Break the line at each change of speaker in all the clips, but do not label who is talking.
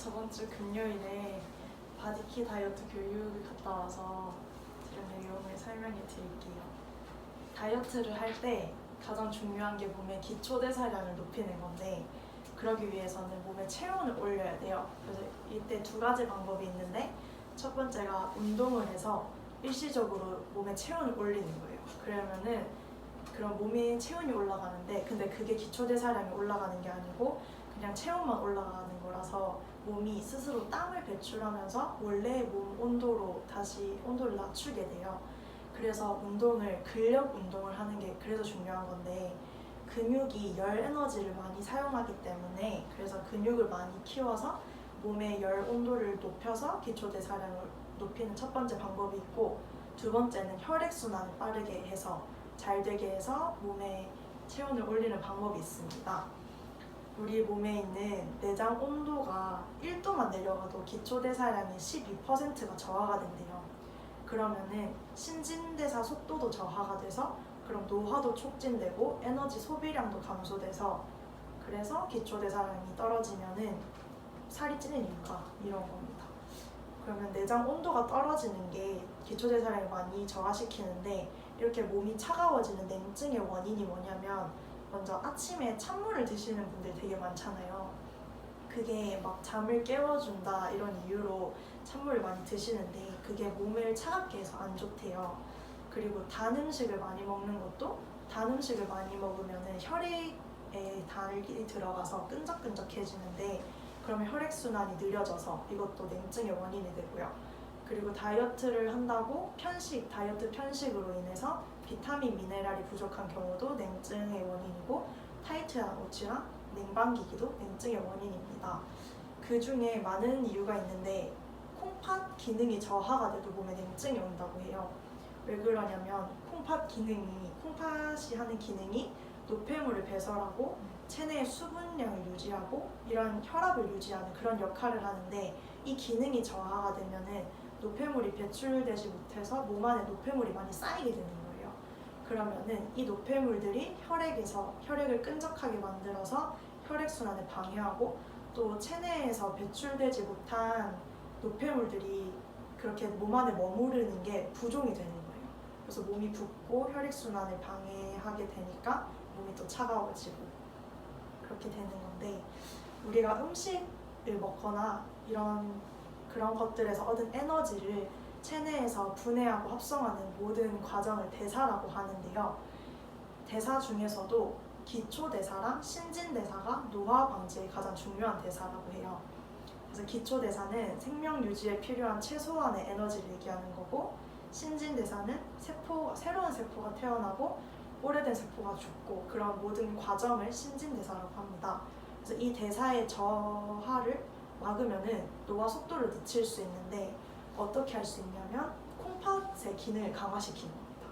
저번 주 금요일에 바디키 다이어트 교육을 갔다 와서 들은 내용을 설명해 드릴게요. 다이어트를 할 때 가장 중요한 게 몸의 기초대사량을 높이는 건데, 그러기 위해서는 몸의 체온을 올려야 돼요. 그래서 이때 두 가지 방법이 있는데, 첫 번째가 운동을 해서 일시적으로 몸의 체온을 올리는 거예요. 그러면은 그런 몸의 체온이 올라가는데, 근데 그게 기초대사량이 올라가는 게 아니고 그냥 체온만 올라가는 거라서 몸이 스스로 땀을 배출하면서 원래의 몸 온도로 다시 온도를 낮추게 돼요. 그래서 근력 운동을 하는 게 그래서 중요한 건데, 근육이 열 에너지를 많이 사용하기 때문에 그래서 근육을 많이 키워서 몸의 열 온도를 높여서 기초대사량을 높이는 첫 번째 방법이 있고, 두 번째는 혈액순환을 빠르게 해서 잘 되게 해서 몸의 체온을 올리는 방법이 있습니다. 우리 몸에 있는 내장 온도가 1도만 내려가도 기초대사량의 12%가 저하가 된대요. 그러면은 신진대사 속도도 저하가 돼서 그럼 노화도 촉진되고 에너지 소비량도 감소돼서, 그래서 기초대사량이 떨어지면은 살이 찌는 이유가 이런 겁니다. 그러면 내장 온도가 떨어지는 게 기초대사량을 많이 저하시키는데, 이렇게 몸이 차가워지는 냉증의 원인이 뭐냐면, 먼저 아침에 찬물을 드시는 분들 되게 많잖아요. 그게 막 잠을 깨워준다 이런 이유로 찬물을 많이 드시는데, 그게 몸을 차갑게 해서 안 좋대요. 그리고 단 음식을 많이 먹는 것도, 단 음식을 많이 먹으면 혈액에 단이 들어가서 끈적끈적해지는데, 그러면 혈액순환이 느려져서 이것도 냉증의 원인이 되고요. 그리고 다이어트를 한다고 다이어트 편식으로 인해서 비타민, 미네랄이 부족한 경우도 냉증의 원인이고, 타이트한 옷이랑 냉방기기도 냉증의 원인입니다. 그 중에 많은 이유가 있는데, 콩팥 기능이 저하가 돼도 몸에 냉증이 온다고 해요. 왜 그러냐면 콩팥이 하는 기능이 노폐물을 배설하고 체내의 수분량을 유지하고 이런 혈압을 유지하는 그런 역할을 하는데, 이 기능이 저하가 되면은 노폐물이 배출되지 못해서 몸 안에 노폐물이 많이 쌓이게 되는 거예요. 그러면은 이 노폐물들이 혈액을 끈적하게 만들어서 혈액순환을 방해하고, 또 체내에서 배출되지 못한 노폐물들이 그렇게 몸 안에 머무르는 게 부종이 되는 거예요. 그래서 몸이 붓고 혈액순환을 방해하게 되니까 몸이 또 차가워지고 그렇게 되는 건데, 우리가 음식을 먹거나 그런 것들에서 얻은 에너지를 체내에서 분해하고 합성하는 모든 과정을 대사라고 하는데요. 대사 중에서도 기초대사랑 신진대사가 노화 방지에 가장 중요한 대사라고 해요. 그래서 기초대사는 생명 유지에 필요한 최소한의 에너지를 얘기하는 거고, 신진대사는 새로운 세포가 태어나고 오래된 세포가 죽고 그런 모든 과정을 신진대사라고 합니다. 그래서 이 대사의 저하를 막으면은 노화 속도를 늦출 수 있는데, 어떻게 할 수 있냐면 콩팥의 기능을 강화시키는 겁니다.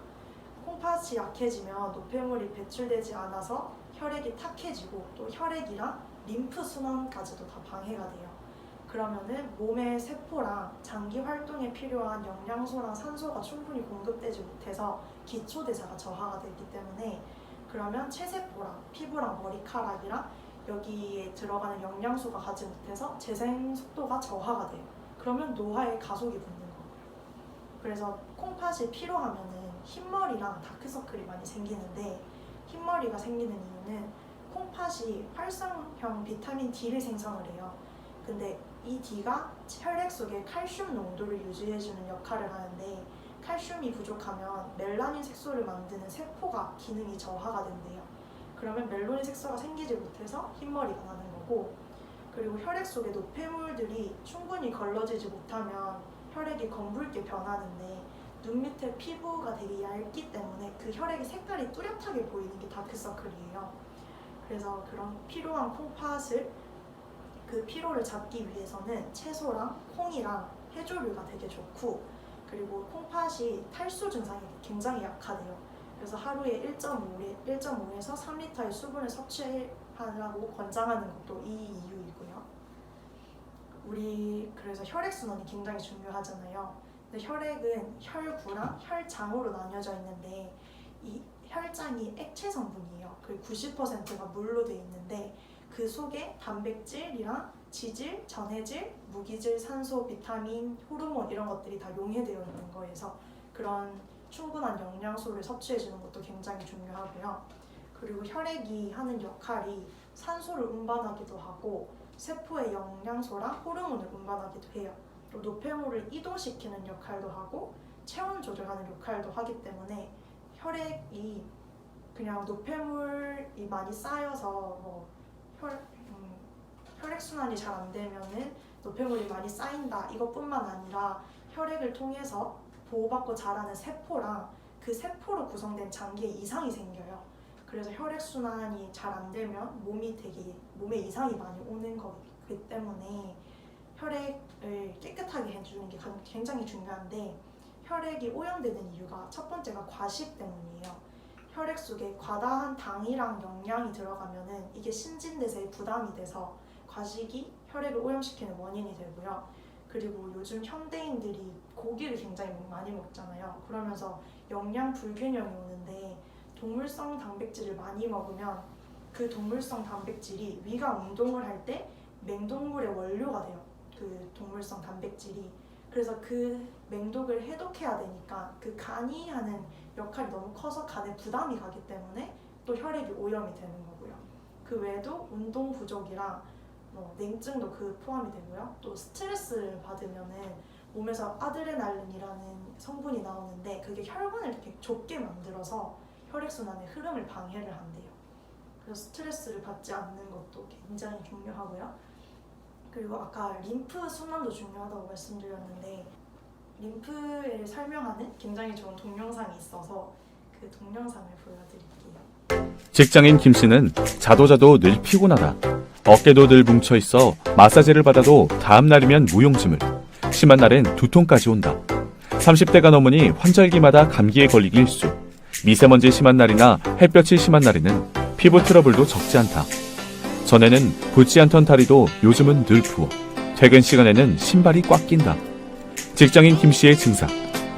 콩팥이 약해지면 노폐물이 배출되지 않아서 혈액이 탁해지고, 또 혈액이랑 림프 순환까지도 다 방해가 돼요. 그러면은 몸의 세포랑 장기 활동에 필요한 영양소랑 산소가 충분히 공급되지 못해서 기초대사가 저하가 되기 때문에, 그러면 체세포랑 피부랑 머리카락이랑 여기에 들어가는 영양소가 가지 못해서 재생 속도가 저하가 돼요. 그러면 노화에 가속이 붙는 거예요. 그래서 콩팥이 피로하면은 흰머리랑 다크서클이 많이 생기는데, 흰머리가 생기는 이유는 콩팥이 활성형 비타민 D를 생성을 해요. 근데 이 D가 혈액 속에 칼슘 농도를 유지해주는 역할을 하는데, 칼슘이 부족하면 멜라닌 색소를 만드는 세포가 기능이 저하가 된대요. 그러면 멜라닌 색소가 생기지 못해서 흰머리가 나는 거고, 그리고 혈액 속에 노폐물들이 충분히 걸러지지 못하면 혈액이 검붉게 변하는데, 눈 밑에 피부가 되게 얇기 때문에 그 혈액의 색깔이 뚜렷하게 보이는 게 다크서클이에요. 그래서 그런 피로한 콩팥을 그 피로를 잡기 위해서는 채소랑 콩이랑 해조류가 되게 좋고, 그리고 콩팥이 탈수 증상이 굉장히 약하대요. 그래서 하루에 1.5에서 3리터의 수분을 섭취하라고 권장하는 것도 이 이유이고요. 그래서 혈액순환이 굉장히 중요하잖아요. 근데 혈액은 혈구랑 혈장으로 나뉘어져 있는데, 이 혈장이 액체 성분이에요. 그리고 90%가 물로 되어 있는데, 그 속에 단백질이랑 지질, 전해질, 무기질, 산소, 비타민, 호르몬 이런 것들이 다 용해되어 있는 거여서 그런 충분한 영양소를 섭취해주는 것도 굉장히 중요하고요. 그리고 혈액이 하는 역할이 산소를 운반하기도 하고 세포의 영양소랑 호르몬을 운반하기도 해요. 또 노폐물을 이동시키는 역할도 하고 체온 조절하는 역할도 하기 때문에 혈액이 그냥 노폐물이 많이 쌓여서 혈액순환이 잘 안 되면은 노폐물이 많이 쌓인다 이것뿐만 아니라 혈액을 통해서 보호받고 자라는 세포랑 그 세포로 구성된 장기에 이상이 생겨요. 그래서 혈액순환이 잘 안 되면 몸에 이상이 많이 오는 거기 때문에 혈액을 깨끗하게 해주는 게 굉장히 중요한데 혈액이 오염되는 이유가 첫 번째가 과식 때문이에요. 혈액 속에 과다한 당이랑 영양이 들어가면은 이게 신진대사에 부담이 돼서 과식이 혈액을 오염시키는 원인이 되고요. 그리고 요즘 현대인들이 고기를 굉장히 많이 먹잖아요. 그러면서 영양 불균형이 오는데 동물성 단백질을 많이 먹으면 그 동물성 단백질이 위가 운동을 할 때 맹독물의 원료가 돼요. 그 동물성 단백질이. 그래서 그 맹독을 해독해야 되니까 그 간이 하는 역할이 너무 커서 간에 부담이 가기 때문에 또 혈액이 오염이 되는 거고요. 그 외에도 운동 부족이랑 냉증도 포함이 되고요. 또 스트레스를 받으면은 몸에서 아드레날린이라는 성분이 나오는데 그게 혈관을 이렇게 좁게 만들어서 혈액순환의 흐름을 방해를 한대요. 그래서 스트레스를 받지 않는 것도 굉장히 중요하고요. 그리고 아까 림프 순환도 중요하다고 말씀드렸는데 림프를 설명하는 굉장히 좋은 동영상이 있어서 그 동영상을 보여드릴게요.
직장인 김 씨는 자도 늘 피곤하다. 어깨도 늘 뭉쳐있어 마사지를 받아도 다음 날이면 무용지물. 심한 날엔 두통까지 온다. 30대가 넘으니 환절기마다 감기에 걸리기 일쑤. 미세먼지 심한 날이나 햇볕이 심한 날에는 피부 트러블도 적지 않다. 전에는 붓지 않던 다리도 요즘은 늘 부어. 퇴근 시간에는 신발이 꽉 낀다. 직장인 김 씨의 증상,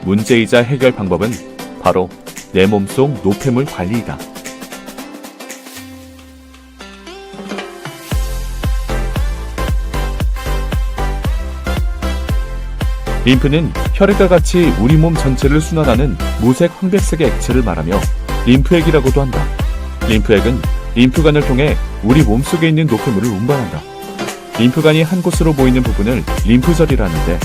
문제이자 해결 방법은 바로 내 몸속 노폐물 관리이다. 림프는 혈액과 같이 우리 몸 전체를 순환하는 무색 황백색의 액체를 말하며 림프액이라고도 한다. 림프액은 림프관을 통해 우리 몸속에 있는 노폐물을 운반한다. 림프관이 한 곳으로 모이는 부분을 림프절이라는데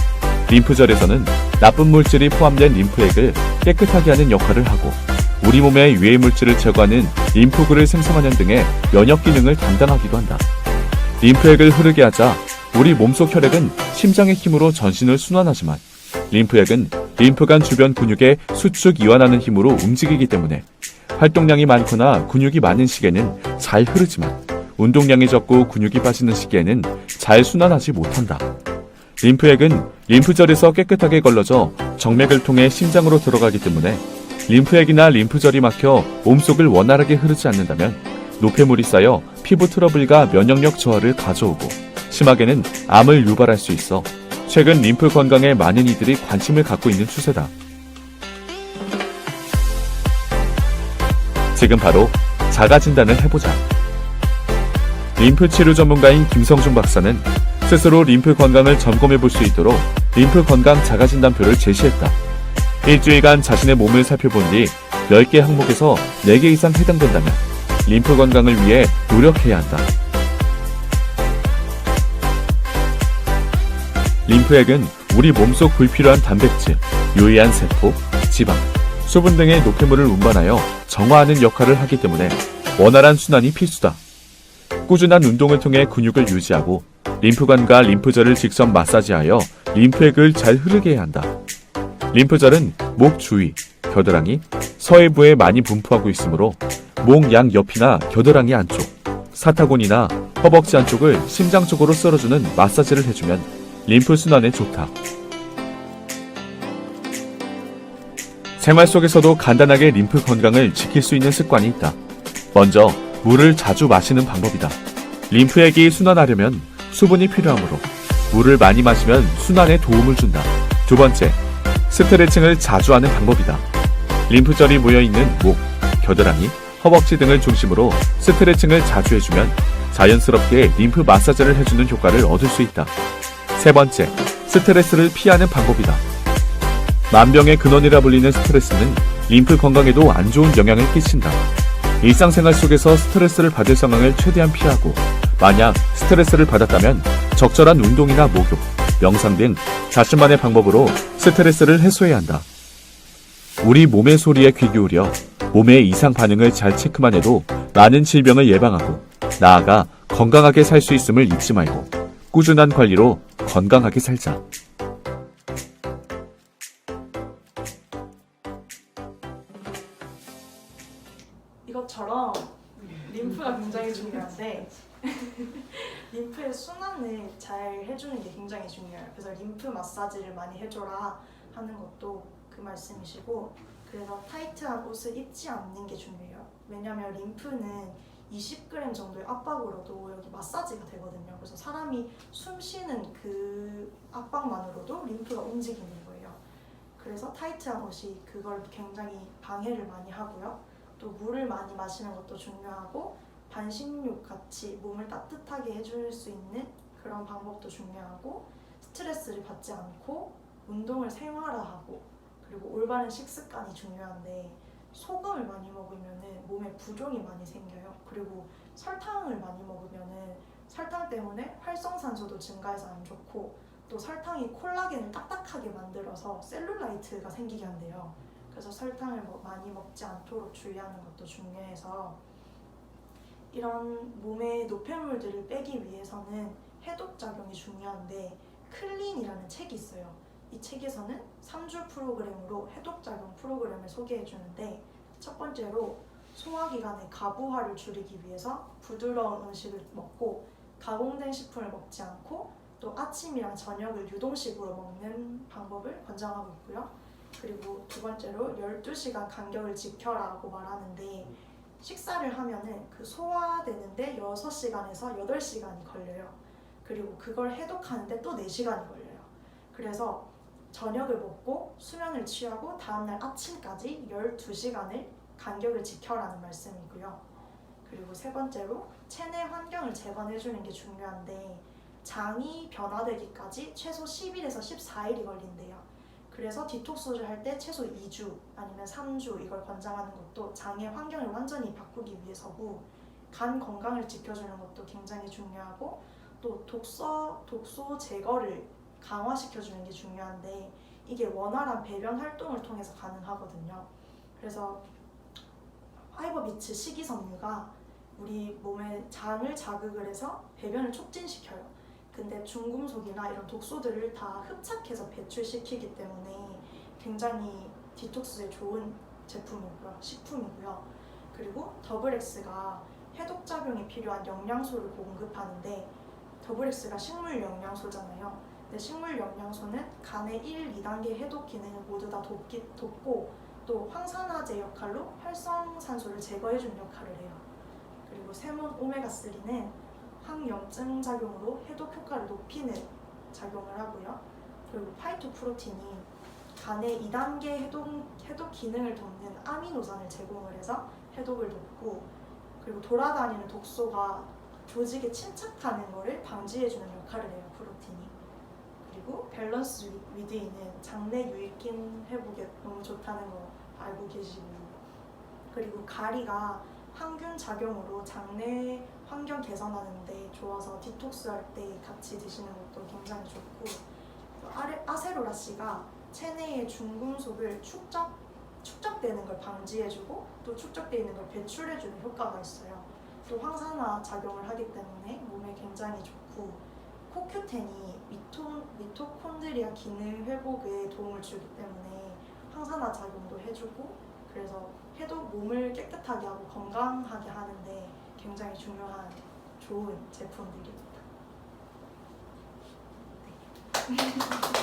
림프절에서는 나쁜 물질이 포함된 림프액을 깨끗하게 하는 역할을 하고 우리 몸의 유해 물질을 제거하는 림프구를 생성하는 등의 면역 기능을 담당하기도 한다. 림프액을 흐르게 하자 우리 몸속 혈액은 심장의 힘으로 전신을 순환하지만 림프액은 림프관 주변 근육의 수축 이완하는 힘으로 움직이기 때문에 활동량이 많거나 근육이 많은 시기에는 잘 흐르지만 운동량이 적고 근육이 빠지는 시기에는 잘 순환하지 못한다. 림프액은 림프절에서 깨끗하게 걸러져 정맥을 통해 심장으로 들어가기 때문에 림프액이나 림프절이 막혀 몸속을 원활하게 흐르지 않는다면 노폐물이 쌓여 피부 트러블과 면역력 저하를 가져오고 심하게는 암을 유발할 수 있어 최근 림프 건강에 많은 이들이 관심을 갖고 있는 추세다. 지금 바로 자가 진단을 해보자. 림프 치료 전문가인 김성중 박사는 스스로 림프 건강을 점검해 볼 수 있도록 림프 건강 자가 진단표를 제시했다. 일주일간 자신의 몸을 살펴본 뒤 10개 항목에서 4개 이상 해당된다면 림프 건강을 위해 노력해야 한다. 림프액은 우리 몸속 불필요한 단백질, 유해한 세포, 지방, 수분 등의 노폐물을 운반하여 정화하는 역할을 하기 때문에 원활한 순환이 필수다. 꾸준한 운동을 통해 근육을 유지하고 림프관과 림프절을 직접 마사지하여 림프액을 잘 흐르게 해야 한다. 림프절은 목 주위, 겨드랑이, 서해부에 많이 분포하고 있으므로 목 양 옆이나 겨드랑이 안쪽, 사타구니나 허벅지 안쪽을 심장 쪽으로 쓸어주는 마사지를 해주면 림프 순환에 좋다. 생활 속에서도 간단하게 림프 건강을 지킬 수 있는 습관이 있다. 먼저 물을 자주 마시는 방법이다. 림프액이 순환하려면 수분이 필요하므로 물을 많이 마시면 순환에 도움을 준다. 두 번째, 스트레칭을 자주 하는 방법이다. 림프절이 모여있는 목, 겨드랑이, 허벅지 등을 중심으로 스트레칭을 자주 해주면 자연스럽게 림프 마사지를 해주는 효과를 얻을 수 있다. 세 번째, 스트레스를 피하는 방법이다. 만병의 근원이라 불리는 스트레스는 림프 건강에도 안 좋은 영향을 끼친다. 일상생활 속에서 스트레스를 받을 상황을 최대한 피하고, 만약 스트레스를 받았다면 적절한 운동이나 목욕, 명상 등 자신만의 방법으로 스트레스를 해소해야 한다. 우리 몸의 소리에 귀 기울여 몸의 이상 반응을 잘 체크만 해도 많은 질병을 예방하고 나아가 건강하게 살 수 있음을 잊지 말고 꾸준한 관리로 건강하게 살자.
이것처럼 림프가 굉장히 중요한데 림프의 순환을 잘 해주는 게 굉장히 중요해요. 그래서 림프 마사지를 많이 해줘라 하는 것도 그 말씀이시고, 그래서 타이트한 옷을 입지 않는 게 중요해요. 왜냐하면 림프는 20g 정도의 압박으로도 여기 마사지가 되거든요. 그래서 사람이 숨 쉬는 그 압박만으로도 림프가 움직이는 거예요. 그래서 타이트한 옷이 그걸 굉장히 방해를 많이 하고요. 또 물을 많이 마시는 것도 중요하고, 반신욕 같이 몸을 따뜻하게 해줄 수 있는 그런 방법도 중요하고, 스트레스를 받지 않고 운동을 생활화하고, 그리고 올바른 식습관이 중요한데, 소금을 많이 먹으면 몸에 부종이 많이 생겨요. 그리고 설탕을 많이 먹으면 설탕 때문에 활성산소도 증가해서 안 좋고, 또 설탕이 콜라겐을 딱딱하게 만들어서 셀룰라이트가 생기게 한대요. 그래서 설탕을 많이 먹지 않도록 주의하는 것도 중요해서, 이런 몸의 노폐물들을 빼기 위해서는 해독작용이 중요한데, 클린이라는 책이 있어요. 이 책에서는 3주 프로그램으로 해독작용 프로그램을 소개해 주는데, 첫 번째로 소화기관의 가부화를 줄이기 위해서 부드러운 음식을 먹고 가공된 식품을 먹지 않고, 또 아침이랑 저녁을 유동식으로 먹는 방법을 권장하고 있고요. 그리고 두 번째로 12시간 간격을 지켜라고 말하는데, 식사를 하면은 그 소화되는데 6시간에서 8시간이 걸려요. 그리고 그걸 해독하는데 또 4시간이 걸려요. 그래서 저녁을 먹고 수면을 취하고 다음날 아침까지 12시간을 간격을 지켜라는 말씀이고요. 그리고 세 번째로 체내 환경을 재건해주는 게 중요한데, 장이 변화되기까지 최소 10일에서 14일이 걸린대요. 그래서 디톡스를 할 때 최소 2주 아니면 3주 이걸 권장하는 것도 장의 환경을 완전히 바꾸기 위해서고, 간 건강을 지켜주는 것도 굉장히 중요하고, 또 독소 제거를 강화시켜주는 게 중요한데, 이게 원활한 배변 활동을 통해서 가능하거든요. 그래서 파이버비츠 식이섬유가 우리 몸의 장을 자극을 해서 배변을 촉진시켜요. 근데 중금속이나 이런 독소들을 다 흡착해서 배출시키기 때문에 굉장히 디톡스에 좋은 제품이고요, 식품이고요. 그리고 더블엑스가 해독작용이 필요한 영양소를 공급하는데, 더블엑스가 식물 영양소잖아요. 근데 식물 영양소는 간의 1, 2단계 해독 기능을 모두 다 돕고, 또 황산화제 역할로 활성산소를 제거해주는 역할을 해요. 그리고 세몬 오메가3는 항염증 작용으로 해독 효과를 높이는 작용을 하고요. 그리고 파이토프로틴이 간의 2단계 해독 기능을 돕는 아미노산을 제공을 해서 해독을 돕고, 그리고 돌아다니는 독소가 조직에 침착하는 것을 방지해주는 역할을 해요, 프로틴이. 그리고 밸런스 위드인은 장내 유익균 회복에 너무 좋다는 거 알고 계시고, 그리고 가리가 항균 작용으로 장내 환경 개선하는데 좋아서 디톡스 할 때 같이 드시는 것도 굉장히 좋고, 아세로라씨가 체내의 중금속을 축적되는 걸 방지해주고, 또 축적되어 있는 걸 배출해주는 효과가 있어요. 또 황산화 작용을 하기 때문에 몸에 굉장히 좋고, 코큐텐이 미토콘드리아 기능 회복에 도움을 주기 때문에 황산화 작용도 해주고, 그래서 몸을 깨끗하게 하고 건강하게 하는데 굉장히 중요한 좋은 제품들입니다. 네.